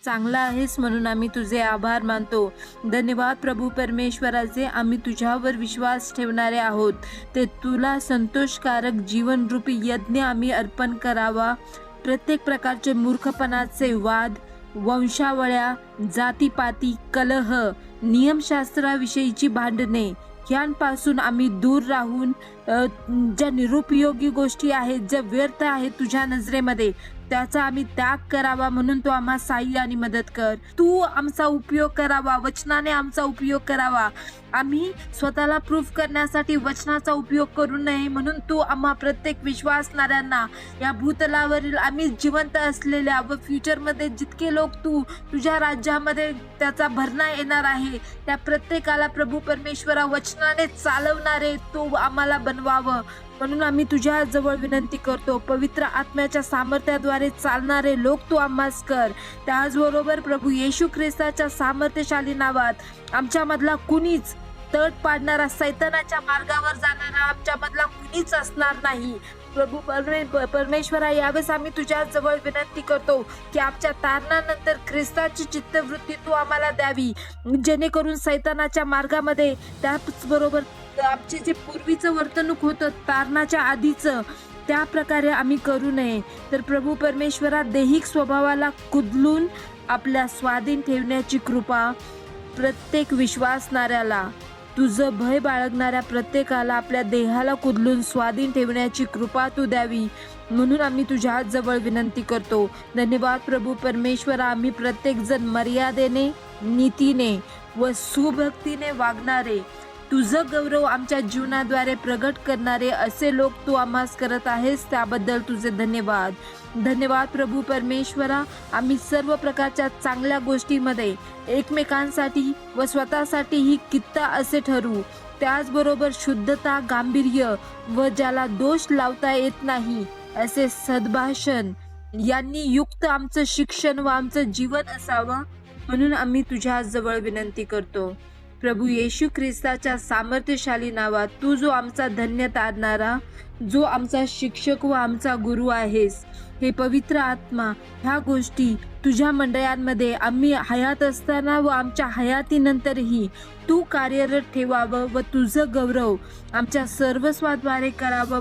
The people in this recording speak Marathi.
चांगला आहेस म्हणून आम्ही तुझे आभार मानतो. धन्यवाद प्रभू परमेश्वराचे. आम्ही तुझ्यावर विश्वास ठेवणारे आहोत. ते तुला संतोषकारक जीवनरूपी यज्ञ आम्ही अर्पण करावा. प्रत्येक प्रकारचे मूर्खपणाचे वाद, वंशावळ्या, जातीपाती, कलह, नियमशास्त्राविषयीची भांडणे यांपासून आम्ही दूर राहून ज्या निरुपयोगी गोष्टी आहेत, ज्या व्यर्थ आहेत तुझ्या नजरेमध्ये, त्याचा आम्ही त्याग करावा. म्हणून तू आम्हा सहाय्य आणि मदत कर. तू आमचा उपयोग करावा, वचनाने आमचा उपयोग करावा. आम्ही स्वतःला प्रूफ करण्यासाठी वचनाचा उपयोग करू नये. म्हणून तू आम्हा प्रत्येक विश्वासणाऱ्यांना, या भूतलावरील आम्ही जिवंत असलेल्या व फ्युचरमध्ये जितके लोक तुझ्या राज्यामध्ये त्याचा भरणा येणार आहे, त्या प्रत्येकाला प्रभू परमेश्वरा वचनाने चालवणारे तू आम्हाला बनवावं. म्हणून आम्ही तुझ्या जवळ विनंती करतो. पवित्र आत्म्याच्या सामर्थ्याद्वारे चालणारे लोक तू आम्हास कर. त्याचबरोबर प्रभू येशू ख्रिस्ताच्या सामर्थ्यशाली नावात आमच्यामधला कुणीच तट पाडणारा, सैतानाच्या मार्गावर जाणारा आमच्यामधला कुणीच असणार नाही. प्रभू परमेश्वरा, यावेळेस आम्ही तुझ्या जवळ विनंती करतो की आमच्या तारणानंतर ख्रिस्ताची चित्तवृत्ती तू आम्हाला द्यावी, जेणेकरून सैतानाच्या मार्गामध्ये, त्याचबरोबर आमचे जे पूर्वीचं वर्तणूक होतं तारणाच्या आधीचं, त्या प्रकारे आम्ही करू नये. तर प्रभू परमेश्वरा, दैहिक स्वभावाला कुदलून आपल्या स्वाधीन ठेवण्याची कृपा प्रत्येक विश्वासणाऱ्याला, तुझं भय बाळगणाऱ्या प्रत्येकाला आपल्या देहाला कुदलून स्वाधीन ठेवण्याची कृपा तू द्यावी. म्हणून आम्ही तुझ्या जवळ विनंती करतो. धन्यवाद प्रभू परमेश्वरा. आम्ही प्रत्येकजण मर्यादेने, नीतीने व सुभक्तीने वागणारे, तुझं गौरव आमच्या जीवनाद्वारे प्रगट करणारे असे लोक तू आम्हास करत आहेस, त्याबद्दल तुझे धन्यवाद. धन्यवाद प्रभू परमेश्वरा. आम्ही सर्व प्रकारच्या चांगल्या गोष्टीमध्ये एकमेकांसाठी व स्वतःसाठीही कित्ता असे ठरू. त्याचबरोबर शुद्धता, गांभीर्य व ज्याला दोष लावता येत नाही असे सद्भाषण यांनी युक्त आमचं शिक्षण व आमचं जीवन असावं. म्हणून आम्ही तुझ्या जवळ विनंती करतो. प्रभू येशू ख्रिस्ताच्या सामर्थ्यशाली नावात, तू जो आमचा धन्य तारणारा, जो आमचा शिक्षक व आमचा गुरु आहेस, हे पवित्र आत्मा ह्या गोष्टी तुझ्या मंडळांमध्ये आम्ही हयात असताना व आमच्या हयातीनंतरही तू कार्यरत ठेवावं व तुझं गौरव आमच्या सर्वस्वाद्वारे करावं.